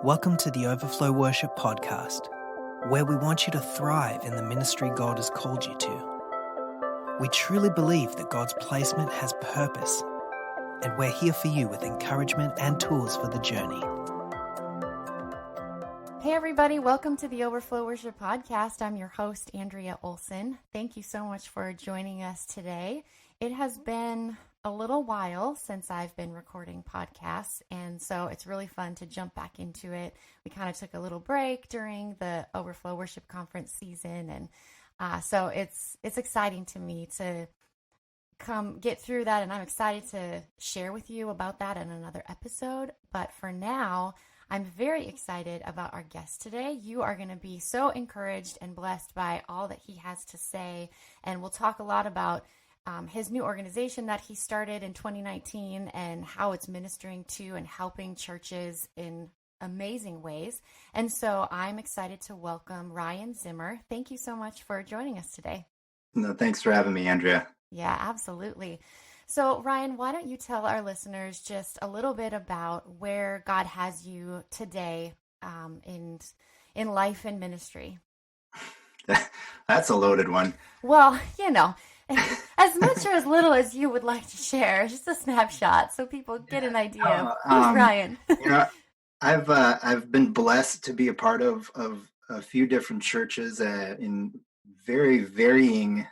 Welcome to the Overflow Worship Podcast, where we want you to thrive in the ministry God has called you to. We truly believe that God's placement has purpose, and we're here for you with encouragement and tools for the journey. Hey everybody, welcome to the Overflow Worship Podcast. I'm your host, Andrea Olson. Thank you so much for joining us today. It has been a little while since I've been recording podcasts, and so it's really fun to jump back into it. We kind of took a little break during the Overflow Worship Conference season, and so it's exciting to me to come get through that, and I'm excited to share with you about that in another episode. But for now, I'm very excited about our guest today. You are going to be so encouraged and blessed by all that he has to say, and we'll talk a lot about his new organization that he started in 2019 and how it's ministering to and helping churches in amazing ways. And so I'm excited to welcome Ryan Zimmer. Thank you so much for joining us today. No, thanks for having me, Andrea. Yeah, absolutely. So Ryan, why don't you tell our listeners just a little bit about where God has you today in life and ministry? That's a loaded one. Well, as much or as little as you would like to share, just a snapshot so people get an idea of who's Ryan. I've been blessed to be a part of a few different churches in very varying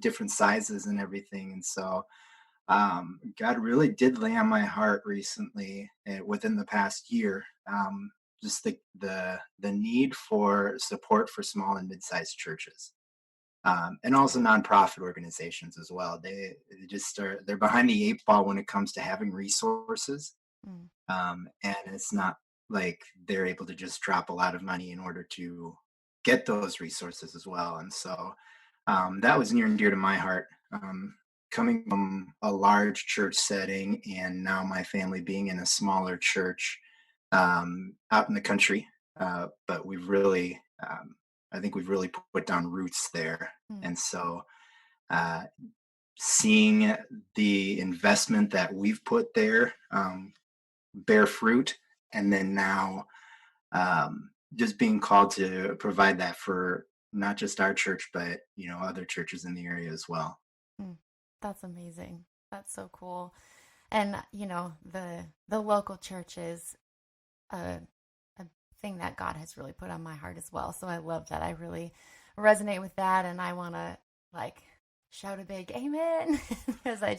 different sizes and everything, and so God really did lay on my heart recently, within the past year, just the need for support for small and mid-sized churches. And also nonprofit organizations as well. They're behind the eight ball when it comes to having resources. And it's not like they're able to just drop a lot of money in order to get those resources as well. And so that was near and dear to my heart. Coming from a large church setting and now my family being in a smaller church out in the country. But I think we've really put down roots there. And so seeing the investment that we've put there bear fruit, and then now just being called to provide that for not just our church, but other churches in the area as well. That's amazing. That's so cool. And the local church is a thing that God has really put on my heart as well. So I love that. I really resonate with that, and I want to shout a big amen because I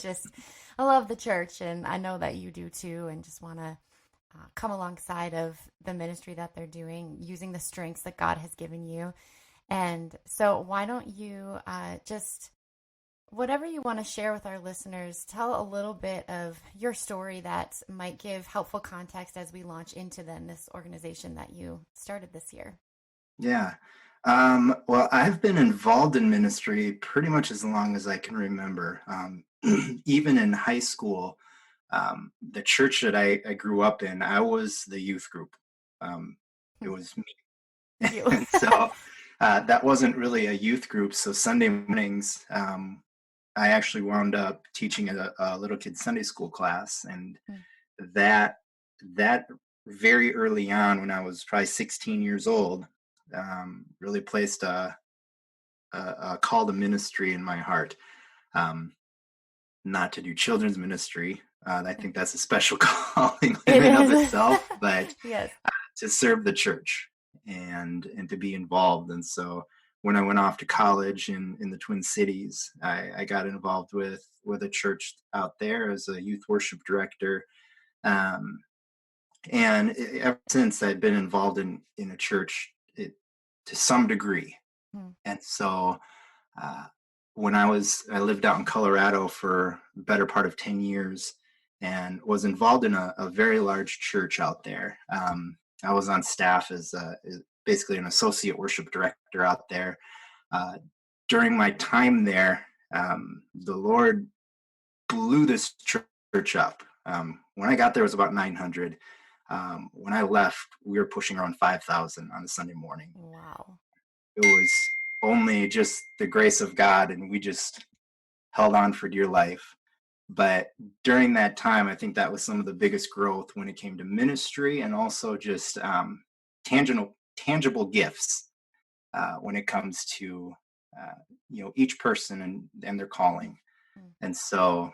love the church, and I know that you do too, and just want to come alongside of the ministry that they're doing using the strengths that God has given you. And so why don't you just whatever you want to share with our listeners, tell a little bit of your story that might give helpful context as we launch into this organization that you started this year. Yeah. Well, I've been involved in ministry pretty much as long as I can remember. Even in high school, the church that I grew up in, I was the youth group. It was me. And so that wasn't really a youth group. So Sunday mornings, I actually wound up teaching a little kid Sunday school class, and that very early on, when I was probably 16 years old, really placed a call to ministry in my heart. Not to do children's ministry. I think that's a special calling in and of itself, but yes. To serve the church and to be involved. And so when I went off to college in the Twin Cities, I got involved with a church out there as a youth worship director. And ever since, I've been involved in a church to some degree. And so when I lived out in Colorado for the better part of 10 years and was involved in a very large church out there. I was on staff as basically an associate worship director out there. During my time there, the Lord blew this church up. When I got there, it was about 900. When I left, we were pushing around 5,000 on a Sunday morning. Wow. It was only just the grace of God, and we just held on for dear life. But during that time, I think that was some of the biggest growth when it came to ministry, and also just tangible gifts when it comes to each person and their calling. Mm. And so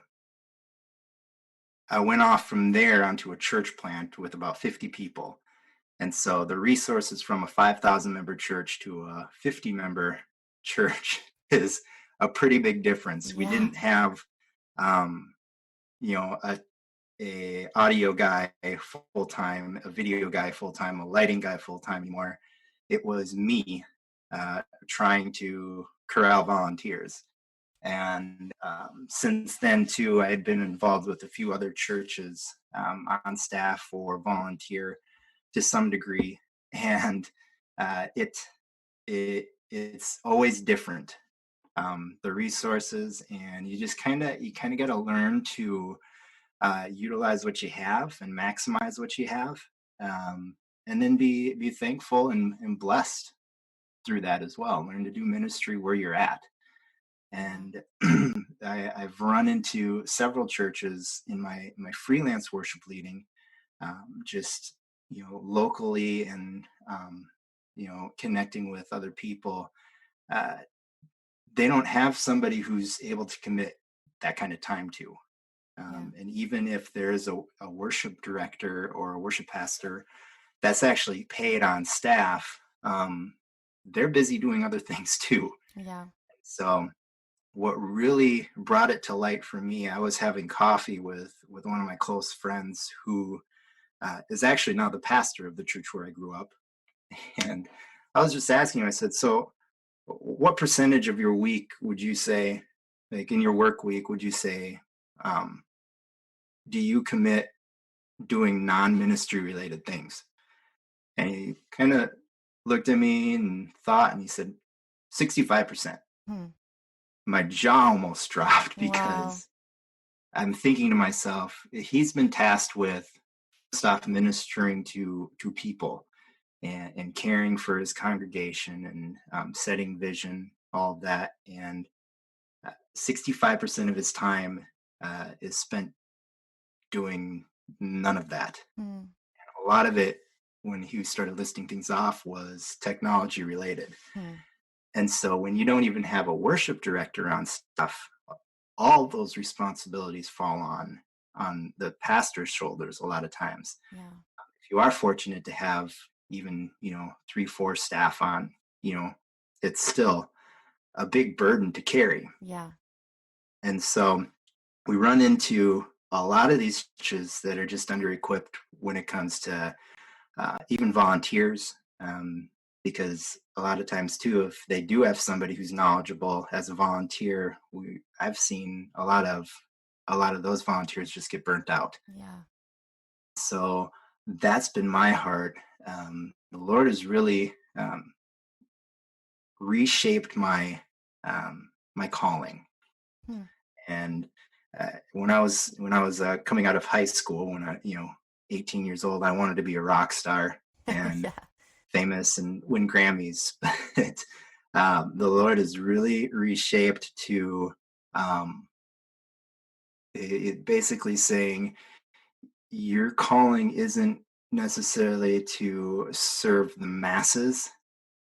I went off from there onto a church plant with about 50 people. And so the resources from a 5,000 member church to a 50 member church is a pretty big difference. We Yeah. didn't have, um, a audio guy full time, a video guy full time, a lighting guy full time anymore. It was me trying to corral volunteers. And since then, too, I had been involved with a few other churches on staff or volunteer to some degree, and uh, it it's always different. The resources, and you kind of got to learn to utilize what you have and maximize what you have, and then be thankful and blessed through that as well. Learn to do ministry where you're at. Yeah. And I've run into several churches in my freelance worship leading, just locally, and connecting with other people. Uh, they don't have somebody who's able to commit that kind of time to. Yeah. And even if there's a worship director or a worship pastor that's actually paid on staff, they're busy doing other things too. Yeah. So what really brought it to light for me, I was having coffee with one of my close friends who is actually now the pastor of the church where I grew up. And I was just asking him, I said, so what percentage of your week would you say, like in your work week, would you say, um, do you commit doing non-ministry related things? And he kind of looked at me and thought, and he said, 65%. Hmm. My jaw almost dropped Wow. because I'm thinking to myself, he's been tasked with stuff ministering to people, and caring for his congregation, and setting vision, all of that. And 65% of his time is spent doing none of that. Hmm. A lot of it, when he started listing things off, was technology related. Hmm. And so when you don't even have a worship director on stuff, all those responsibilities fall on the pastor's shoulders a lot of times. Yeah. If you are fortunate to have even, 3, 4 staff on, it's still a big burden to carry. Yeah. And so we run into a lot of these churches that are just under equipped when it comes to even volunteers, because a lot of times too, if they do have somebody who's knowledgeable as a volunteer, I've seen a lot of those volunteers just get burnt out. Yeah. So that's been my heart. The Lord has really reshaped my calling. Hmm. And when I was coming out of high school, when 18 years old, I wanted to be a rock star and Yeah. famous and win Grammys. But the Lord has really reshaped to um, it basically saying your calling isn't necessarily to serve the masses,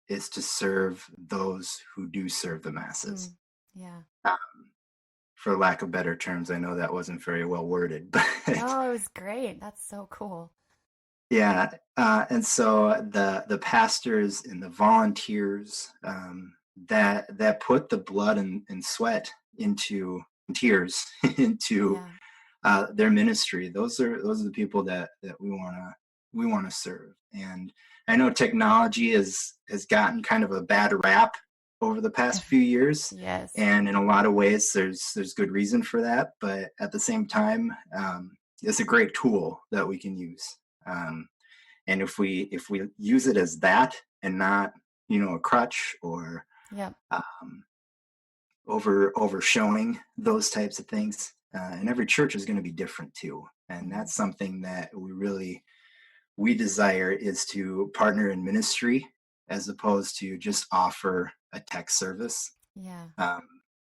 it's to serve those who do serve the Hmm. masses. Yeah. Um, for lack of better terms, I know that wasn't very well worded, but No, it was great. That's so cool. yeah. And so the pastors and the volunteers that put the blood and sweat into tears into Yeah. their ministry, those are the people that we want to serve. And I know technology has gotten kind of a bad rap over the past few years, Yes. and in a lot of ways there's good reason for that. But at the same time, it's a great tool that we can use. Um, and if we use it as that, and not a crutch, or Yep. um, over showing those types of things, and every church is going to be different too, and Hmm. that's something that we desire, is to partner in ministry as opposed to just offer a tech service. Yeah. um,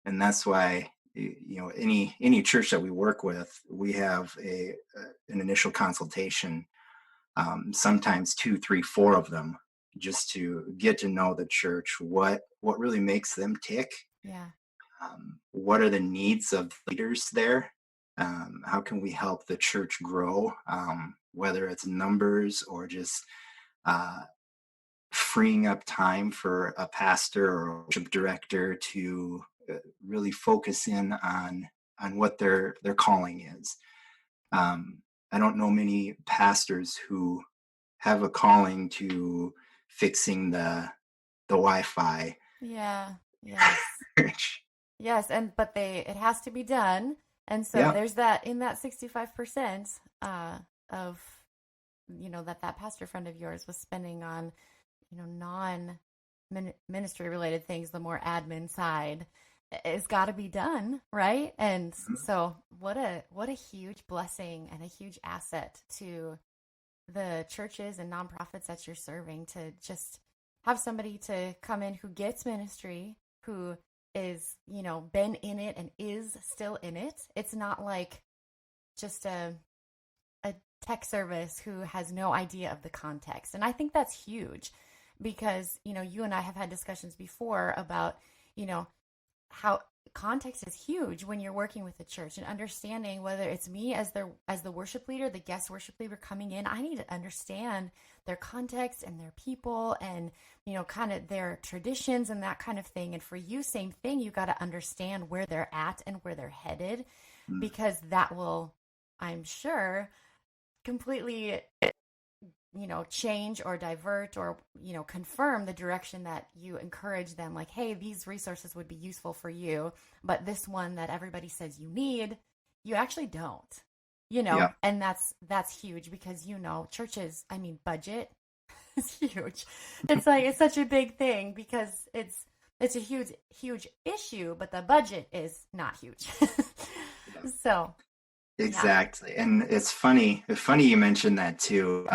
and that's why any church that we work with, we have an initial consultation, sometimes 2, 3, 4 of them, just to get to know the church, what really makes them tick, Yeah. what are the needs of leaders there, how can we help the church grow, whether it's numbers or just uh, freeing up time for a pastor or a worship director to really focus in on what their calling is. I don't know many pastors who have a calling to fixing the Wi-Fi. Yeah. Yes. Church. Yes, but it has to be done. And so Yeah. there's that in that 65% of that pastor friend of yours was spending on non ministry related things, the more admin side. It's got to be done, right? And so what a huge blessing and a huge asset to the churches and nonprofits that you're serving, to just have somebody to come in who gets ministry, who is, been in it and is still in it. It's not like just a tech service who has no idea of the context. And I think that's huge because, you and I have had discussions before about, how context is huge when you're working with the church, and understanding whether it's me as the worship leader, the guest worship leader coming in, I need to understand their context and their people and, kind of their traditions and that kind of thing. And for you, same thing, you got to understand where they're at and where they're headed, because that will, I'm sure, completely change or divert or confirm the direction that you encourage them, like, hey, these resources would be useful for you, but this one that everybody says you need, you actually don't. Yeah. And that's huge, because churches, budget is huge. It's like, it's such a big thing because it's a huge issue, but the budget is not huge. So Exactly. And it's funny you mentioned that too.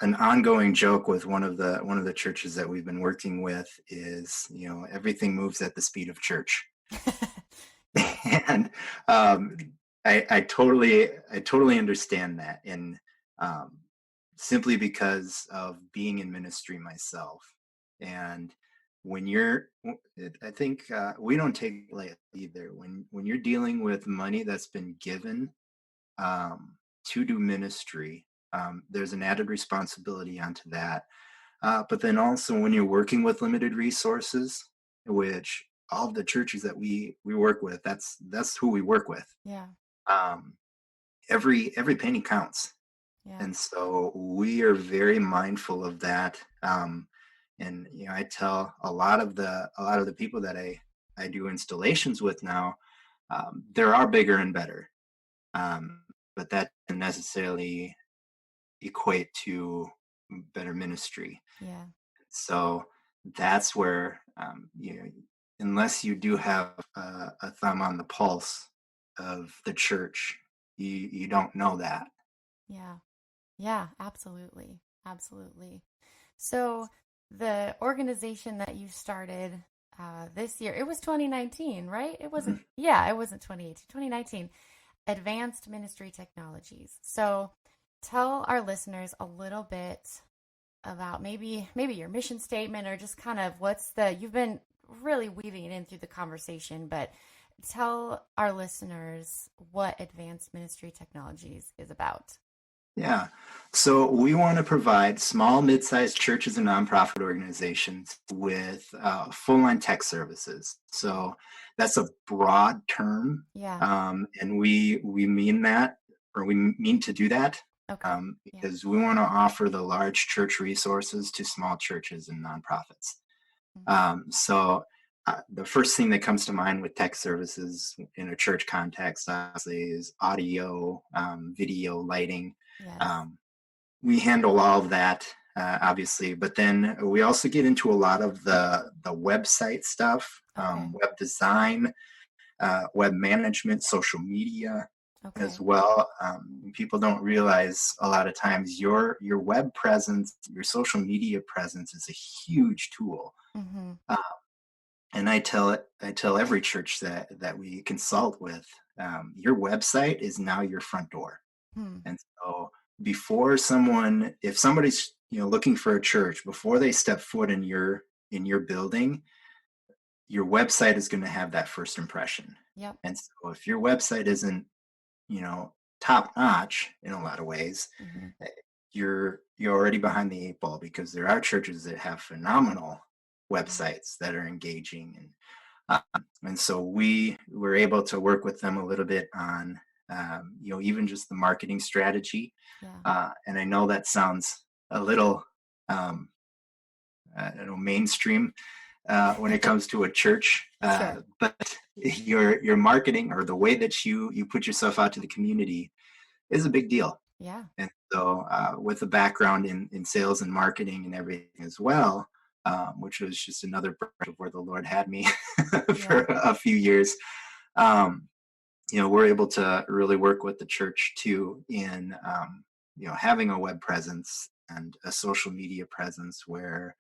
An ongoing joke with one of the churches that we've been working with is, everything moves at the speed of church. And I totally understand that. And simply because of being in ministry myself. And when I think we don't take it lightly either. When you're dealing with money that's been given to do ministry, there's an added responsibility onto that. But then also when you're working with limited resources, which all of the churches that we work with, that's who we work with. yeah. Every penny counts. Yeah. And so we are very mindful of that. And I tell a lot of the people that I do installations with now, there are bigger and better, but that doesn't necessarily equate to better ministry. Yeah. So that's where unless you do have a thumb on the pulse of the church, you don't know that. Yeah. Yeah, absolutely. Absolutely. So the organization that you started this year, it was 2019, right? It wasn't, yeah, it wasn't 2018, 2019, Advanced Ministry Technologies. So tell our listeners a little bit about maybe your mission statement, or just kind of you've been really weaving it in through the conversation, but tell our listeners what Advanced Ministry Technologies is about. Yeah. So we want to provide small, mid-sized churches and nonprofit organizations with full-on tech services. So that's a broad term. Yeah. And we mean that, or we mean to do that, Okay. because we want to offer the large church resources to small churches and nonprofits. So the first thing that comes to mind with tech services in a church context, obviously, is audio, video, lighting. Yes. We handle all of that, obviously, but then we also get into a lot of the website stuff, Okay. web design, web management, social media as Okay. well. People don't realize a lot of times your web presence, your social media presence is a huge tool. Mm-hmm. And I tell every church that we consult with, your website is now your front door. Hmm. And so before someone, if somebody's looking for a church, before they step foot in your building, your website is going to have that first impression. Yep. And so if your website isn't, you know, top notch in a lot of ways, Hmm. eh, you're already behind the eight ball, because there are churches that have phenomenal Yeah. websites that are engaging, and so we were able to work with them a little bit on even just the marketing strategy. Yeah. And I know that sounds a little um, I don't know, mainstream when it comes to a church. Sure. But your marketing, or the way that you put yourself out to the community, is a big deal. Yeah. And so, with a background in sales and marketing and everything as well, which was just another branch of where the Lord had me for Yeah. a few years, um, we're able to really work with the church too in having a web presence and a social media presence where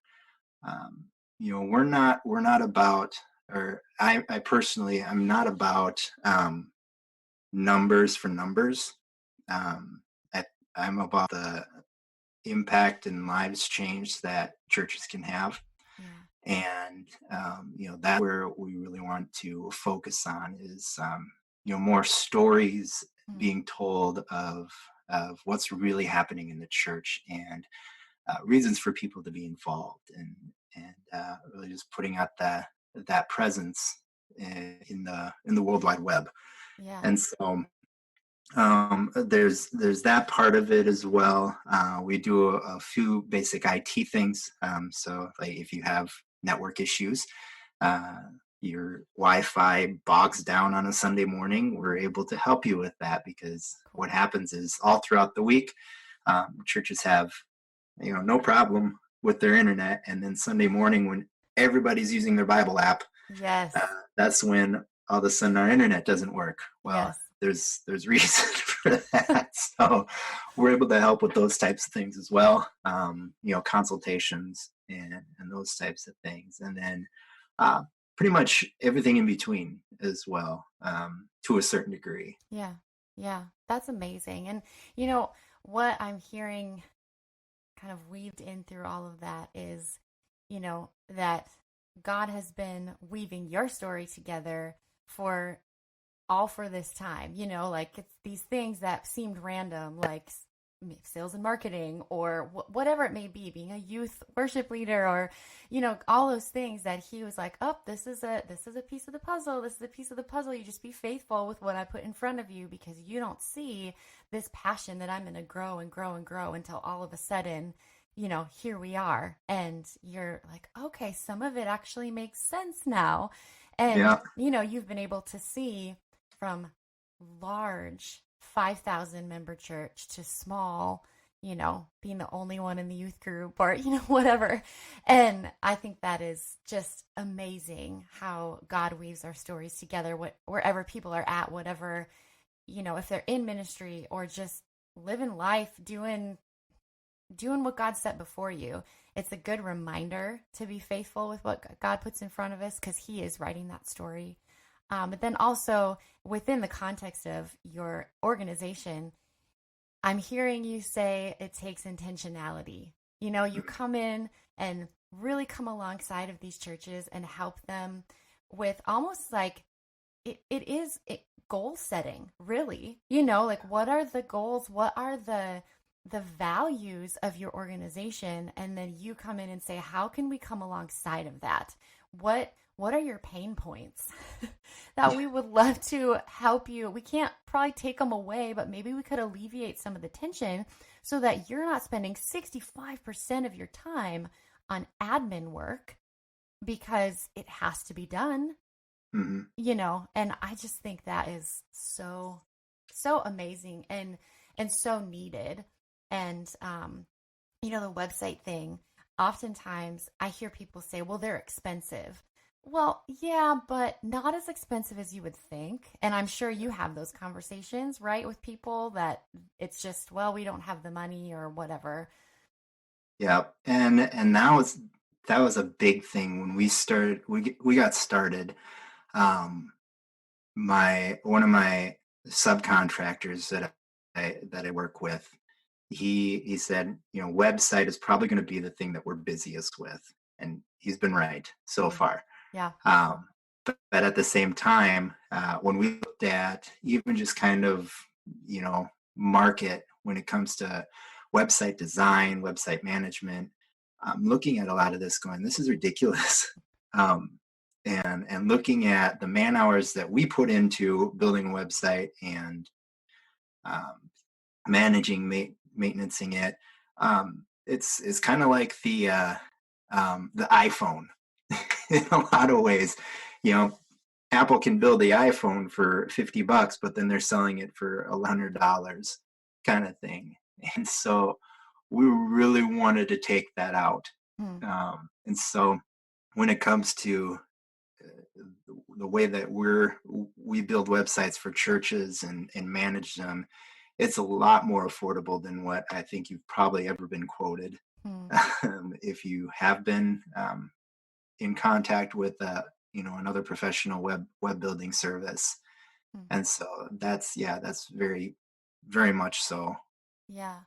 um, we're not about, or I personally, I'm not about numbers for numbers. um, I, I'm about the impact and lives changed that churches can have. Yeah. And that's where we really want to focus on, is more stories Hmm. being told of what's really happening in the church, and reasons for people to be involved, and really just putting out that presence in the World Wide Web. Yeah. And so there's that part of it as well. We do a few basic IT things. So like if you have network issues, uh, your Wi-Fi bogs down on a Sunday morning, we're able to help you with that, because what Cool. happens is all throughout the week, churches have no problem with their internet, and then Sunday morning, when everybody's using their Bible app, uh, Yes. that's when all of a sudden our internet doesn't work. Well, Yes. there's reason for that. So we're able to help with those types of things as well. Consultations and those types of things, and then uh, pretty much everything in between as well, to a certain degree. Yeah. Yeah. That's amazing. And you know what I'm hearing kind of weaved in through all of that is, that God has been weaving your story together for for this time, like it's these things that seemed random, like sales and marketing or whatever it may be, being a youth worship leader or, all those things that he was like, oh, this is a piece of the puzzle. This is a piece of the puzzle. You just be faithful with what I put in front of you, because you don't see this passion that I'm going to grow and grow and grow until all of a sudden, here we are. And you're like, okay, some of it actually makes sense now. And, Yeah, you've been able to see from large 5,000 member church to small, being the only one in the youth group or, whatever. And I think that is just amazing how God weaves our stories together, wherever people are at, whatever, if they're in ministry or just living life, doing what God set before you. It's a good reminder to be faithful with what God puts in front of us, because he is writing that story. But then also within the context of your organization, I'm hearing you say it takes intentionality. You come in and really come alongside of these churches and help them with almost like it goal setting, really. Like what are the goals? What are the values of your organization? And then you come in and say, how can we come alongside of that? What are your pain points that we would love to help you? We can't probably take them away, but maybe we could alleviate some of the tension so that you're not spending 65% of your time on admin work because it has to be done, hmm and I just think that is so amazing and so needed. And the website thing, oftentimes I hear people say, well, they're expensive. Well, yeah, but not as expensive as you would think. And I'm sure you have those conversations, right, with people that it's just, well, we don't have the money or whatever. yeah, and now that was a big thing when we started. We got started. Um, my one of my subcontractors that I work with, he said, website is probably going to be the thing that we're busiest with, and he's been right so Mm. far. Yeah. But at the same time, when we looked at even just kind of, you know, market when it comes to website design, website management, I'm looking at a lot of this going, this is ridiculous. um, and looking at the man hours that we put into building a website and um, managing maintaining it, it's kind of like the iPhone in a lot of ways. You know, Apple can build the iPhone for $50, but then they're selling it for $100 kind of thing. And so we really wanted to take that out. Mm. And so when it comes to the way that we build websites for churches and manage them, it's a lot more affordable than what I think you've probably ever been quoted. Mm. If you have been in contact with another professional web building service. Mm. And so that's very, very much so. Yeah.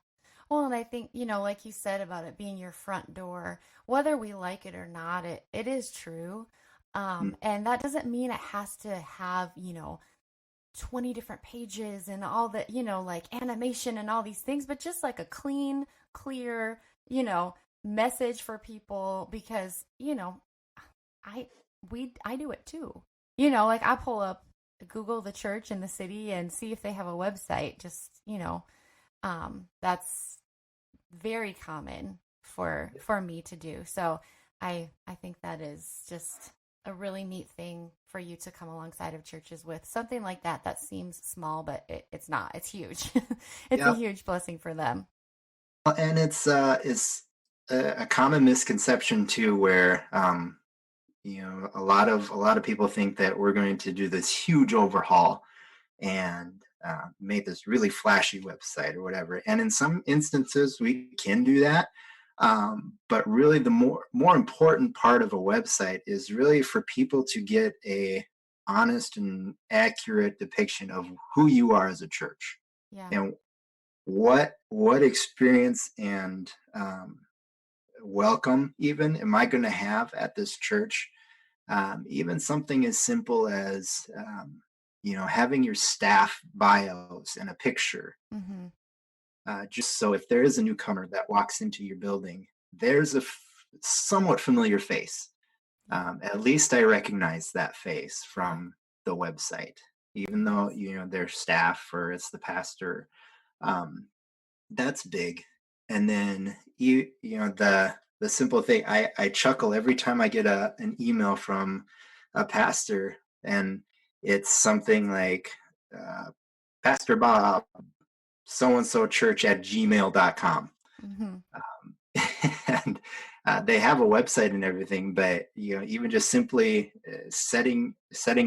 Well, and I think, like you said about it being your front door, whether we like it or not, it is true. Mm. And that doesn't mean it has to have, 20 different pages and all the, like animation and all these things, but just like a clean, clear, message for people because, I I do it too. Like I pull up Google the church in the city and see if they have a website. Just, that's very common for me to do. So I think that is just a really neat thing for you to come alongside of churches with something like that. That seems small, but it's not. It's huge. It's a Yep. huge blessing for them. And it's a common misconception too, where a lot of people think that we're going to do this huge overhaul and make this really flashy website or whatever. And in some instances, we can do that. But really, the more important part of a website is really for people to get a honest and accurate depiction of who you are as a church Yeah. and what experience and welcome even am I going to have at this church. Even something as simple as having your staff bios and a picture, Mm-hmm. just so if there is a newcomer that walks into your building, there's a somewhat familiar face. Yeah. At least I recognize that face Yeah. from the website, even though Yes. their staff or it's the pastor. Um, that's big. And then the simple thing, I chuckle every time I get an email from a pastor, and it's something like Pastor Bob, so and so church at gmail.com. Mm-hmm. And they have a website and everything, but even just simply setting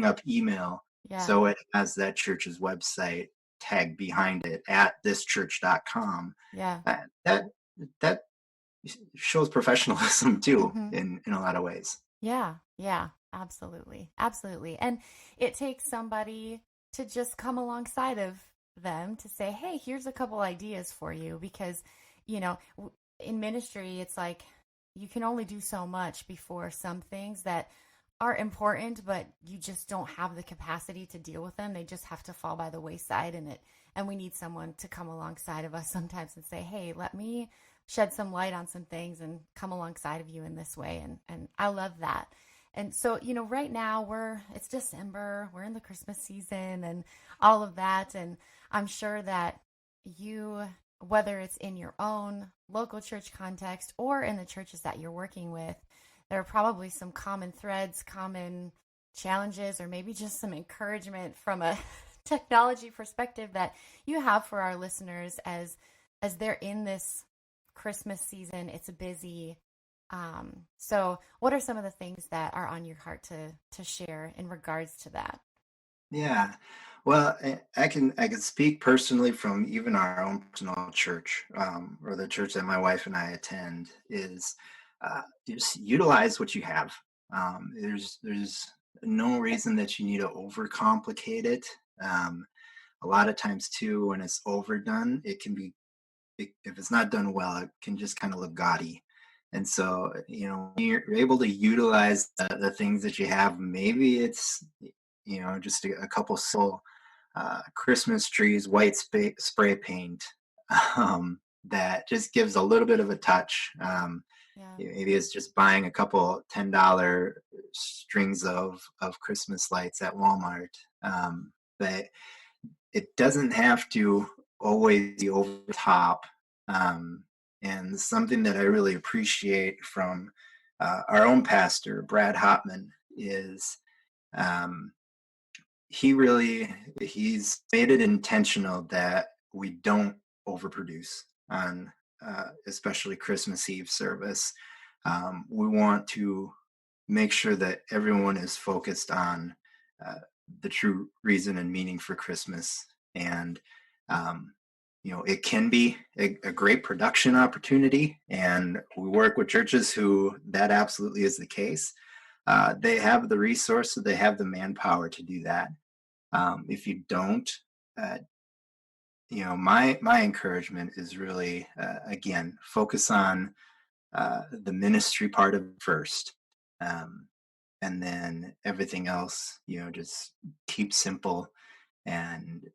up email Yeah. so it has that church's website tag behind it at thischurch.com. Yeah. That that shows professionalism too Mm-hmm. in a lot of ways. Yeah, yeah, absolutely. Absolutely. And it takes somebody to just come alongside of them to say, "Hey, here's a couple ideas for you." Because, in ministry, it's like you can only do so much before some things that are important, but you just don't have the capacity to deal with them. They just have to fall by the wayside and we need someone to come alongside of us sometimes and say, "Hey, let me shed some light on some things and come alongside of you in this way." And I love that. And so, right now it's December, we're in the Christmas season and all of that. And I'm sure that you, whether it's in your own local church context or in the churches that you're working with, there are probably some common threads, common challenges, or maybe just some encouragement from a technology perspective that you have for our listeners as they're in this Christmas season. It's busy. So what are some of the things that are on your heart to share in regards to that? Yeah. Well, I can speak personally from even our own personal church, or the church that my wife and I attend is just utilize what you have. There's no reason that you need to overcomplicate it. Um, a lot of times too, when it's overdone, it can be if it's not done well, it can just kind of look gaudy. And so, when you're able to utilize the things that you have. Maybe it's, just a couple simple Christmas trees, white spray paint, that just gives a little bit of a touch. Yeah. Maybe it's just buying a couple $10 strings of Christmas lights at Walmart. But it doesn't have to always be over the top. Um, and something that I really appreciate from our own pastor, Brad Hopman, is um, he's made it intentional that we don't overproduce on especially Christmas Eve service. We want to make sure that everyone is focused on uh, the true reason and meaning for Christmas. And um, it can be a great production opportunity, and we work with churches who that absolutely is the case. They have the resources, they have the manpower to do that. If you don't, uh, my encouragement is really, again, focus on the ministry part of it first, um, and then everything else, just keep simple and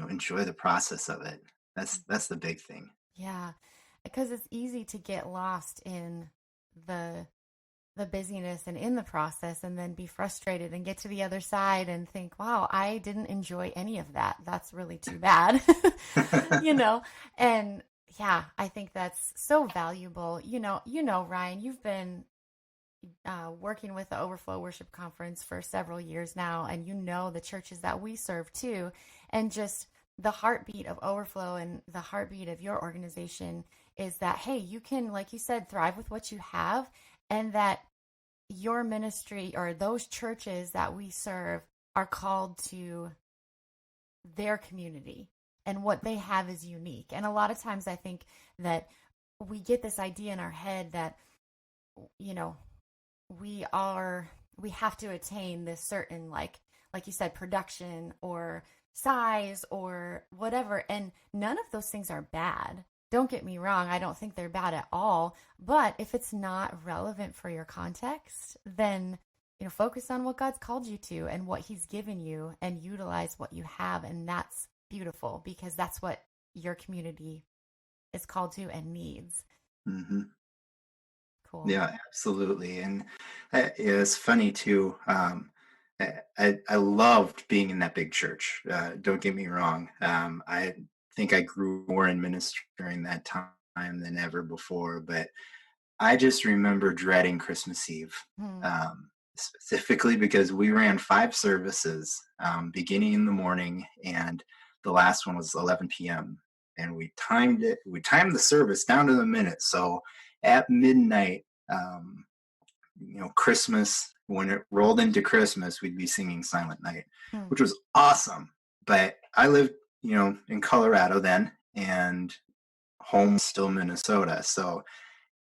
enjoy the process of it. That's the big thing. Yeah, because it's easy to get lost in the the busyness and in the process and then be frustrated and get to the other side and think, wow, I didn't enjoy any of that. That's really too bad. you know? And yeah, I think that's so valuable. Ryan, you've been working with the Overflow Worship Conference for several years now, and you know the churches that we serve too. And just the heartbeat of Overflow and the heartbeat of your organization is that, hey, you can, like you said, thrive with what you have, and that your ministry or those churches that we serve are called to their community, and what they have is unique. And a lot of times I think that we get this idea in our head that, you know, we have to attain this certain, like you said, production or size or whatever, and none of those things are bad. Don't get me wrong, I don't think they're bad at all, but if it's not relevant for your context, then focus on what God's called you to and what he's given you, and utilize what you have. And that's beautiful, because that's what your community is called to and needs. Hmm. Cool. Yeah, absolutely. And it's funny too. I loved being in that big church. Don't get me wrong. I think I grew more in ministry during that time than ever before. But I just remember dreading Christmas Eve, Hmm. specifically because we ran 5 services, beginning in the morning, and the last one was 11 p.m. And we timed it. We timed the service down to the minute. So at midnight, Christmas, when it rolled into Christmas, we'd be singing Silent Night, Hmm. which was awesome. But I lived, in Colorado then, and home was still Minnesota. So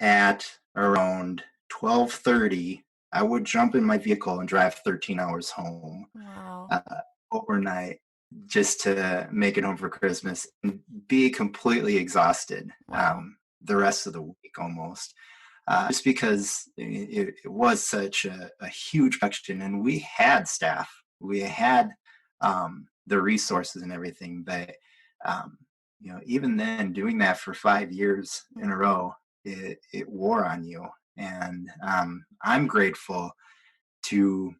at around 12:30, I would jump in my vehicle and drive 13 hours home, Wow. uh, overnight, just to make it home for Christmas and be completely exhausted, Wow. the rest of the week almost. Just because it was such a huge production, and we had staff, we had the resources and everything, but um, even then, doing that for 5 years in Hmm. a row, it wore on you. And I'm grateful to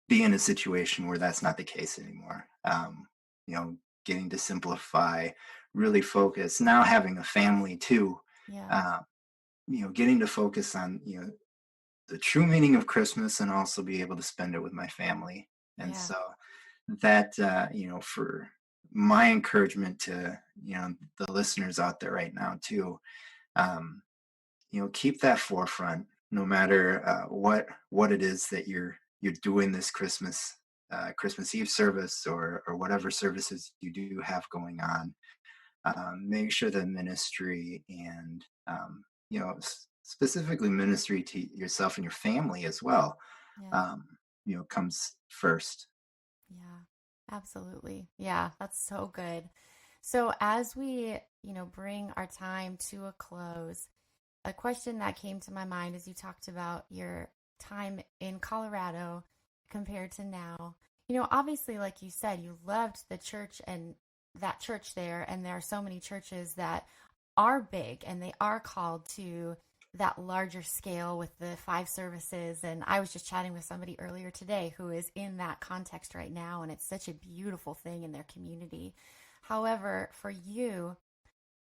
be in a situation where that's not the case anymore. You know, getting to simplify, really focus. Now having a family too, Yeah. uh, getting to focus on the true meaning of Christmas, and also be able to spend it with my family. And Yeah. so that for my encouragement to the listeners out there right now too, um, keep that forefront, no matter what it is that you're doing this Christmas, Christmas Eve service, or whatever services you do have going on. Make sure the ministry and specifically ministry to yourself and your family as well, Yeah. um, comes first. Yeah. Absolutely. Yeah, that's so good. So as we, bring our time to a close, a question that came to my mind as you talked about your time in Colorado compared to now. Obviously, like you said, you loved the church and that church there, and there are so many churches that are big and they are called to that larger scale with the 5 services. And I was just chatting with somebody earlier today who is in that context right now, and it's such a beautiful thing in their community. However, for you,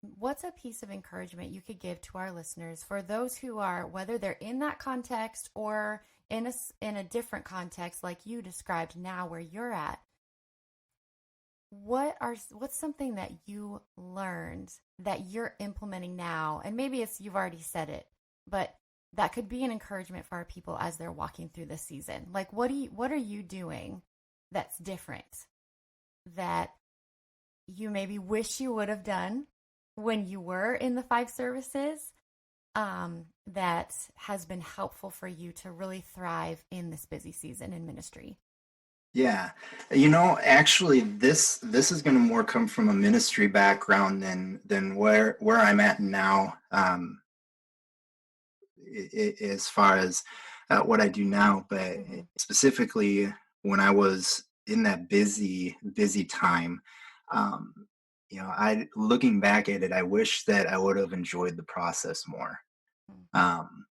what's a piece of encouragement you could give to our listeners for those who are, whether they're in that context or in a different context like you described now where you're at? What's something that you learned that you're implementing now? And maybe it's you've already said it, but that could be an encouragement for our people as they're walking through this season. Like what are you doing that's different that you maybe wish you would have done when you were in the 5 services, that has been helpful for you to really thrive in this busy season in ministry? Yeah. Actually this is going to more come from a ministry background than where I'm at now, as far as what I do now, but Mm-hmm. specifically when I was in that busy time, um, I looking back at it, I wish that I would have enjoyed the process more. Um,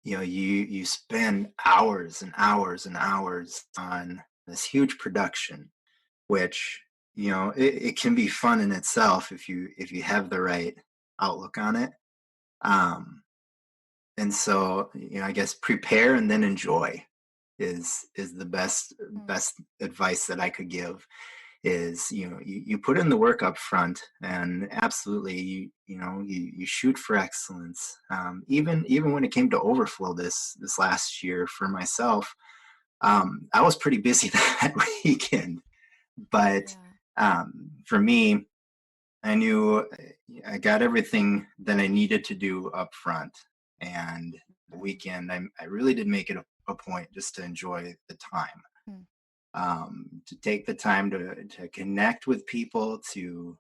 you spend hours and hours and hours on this huge production, which it can be fun in itself if you have the right outlook on it. Um, and so I guess prepare and then enjoy is the Mm-hmm. best advice that I could give. Is you put in the work up front, and absolutely you shoot for excellence. Even when it came to Overflow this last year for myself, I was pretty busy that weekend, but Yeah. for me, I knew I got everything that I needed to do up front. And the weekend, I really did make it a point just to enjoy the time, Mm-hmm. to take the time to connect with people, to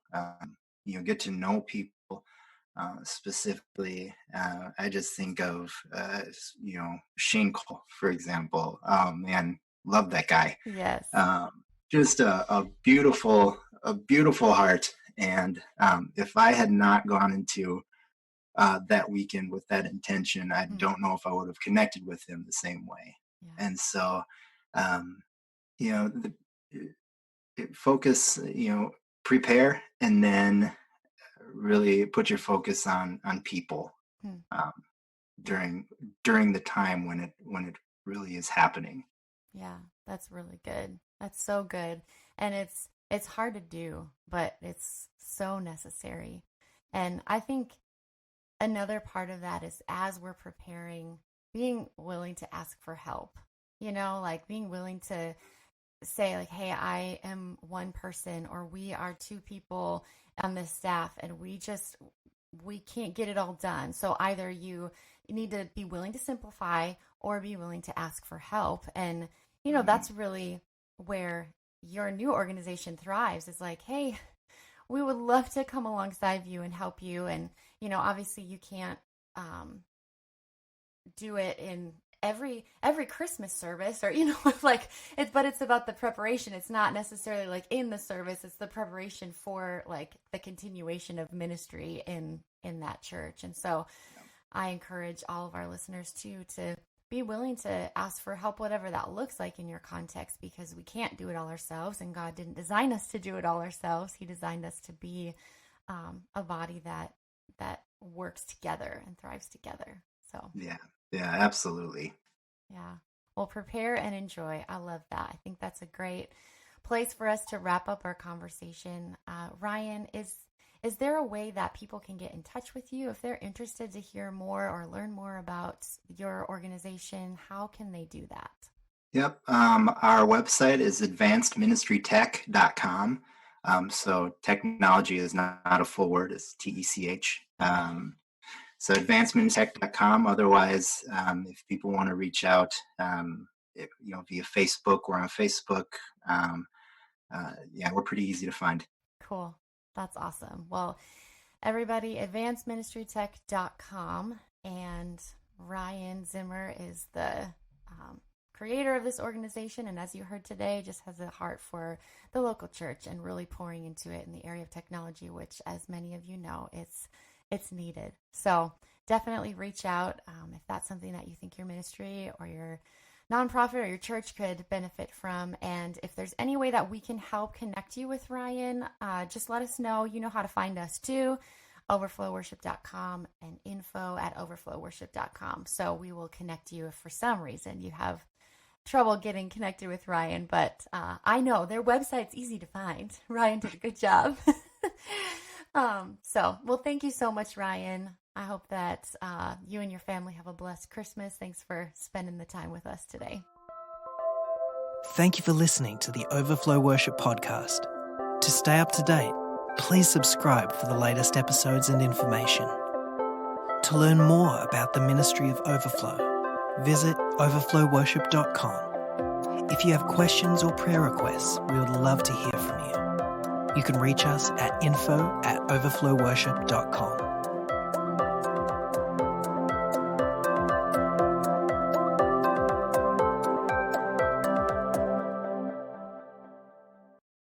get to know people. Specifically, I just think of Shane Cole, for example. Man, love that guy. Yes. Um, just a beautiful heart. And if I had not gone into that weekend with that intention, I Mm-hmm. don't know if I would have connected with him the same way. Yeah. And so, um, you know, the, focus, prepare, and then really put your focus on people, Mm-hmm. um, Yeah. during the time when it really is happening. Yeah, that's really good. That's so good. And it's hard to do, but it's so necessary. And I think another part of that is as we're preparing, being willing to ask for help. Like being willing to say like, "Hey, I am one person or we are 2 people on this staff and we can't get it all done." So either you need to be willing to simplify or be willing to ask for help. And Mhm. that's really where your new organization thrives. Is like, "Hey, we would love to come alongside you and help you." And obviously you can't um do it in every Christmas service, or like but it's about the preparation. It's not necessarily like in the service, it's the preparation for like the continuation of ministry in that church. And so I encourage all of our listeners to be willing to ask for help, whatever that looks like in your context, because we can't do it all ourselves, and God didn't design us to do it all ourselves. He designed us to be a body that works together and thrives together. So Yeah, yeah, absolutely. yeah. Well, prepare and enjoy. I love that. I think that's a great place for us to wrap up our conversation. Ryan, is there a way that people can get in touch with you if they're interested to hear more or learn more about your organization? How can they do that? Yep. Our website is advancedministrytech.com. So technology is not a full word, it's TECH. Okay. So advancedministries.com. Otherwise, if people want to reach out, via Facebook, we're on Facebook. We're pretty easy to find. Cool. That's awesome. Well, everybody, advancedministrytech.com, and Ryan Zimmer is the creator of this organization, and as you heard today, just has a heart for the local church and really pouring into it in the area of technology, which, as many of you know, it's needed. So definitely reach out if that's something that you think your ministry or your nonprofit or your church could benefit from. And if there's any way that we can help connect you with Ryan, just let us know. You know how to find us too. overflowworship.com and info@overflowworship.com. So we will connect you if for some reason you have trouble getting connected with Ryan, but I know their website's easy to find. Ryan did a good job. Well, thank you so much, Ryan. I hope that you and your family have a blessed Christmas. Thanks for spending the time with us today. Thank you for listening to the Overflow Worship Podcast. To stay up to date, please subscribe for the latest episodes and information. To learn more about the ministry of Overflow, visit overflowworship.com. If you have questions or prayer requests, we would love to hear from you. You can reach us at info@overflowworship.com.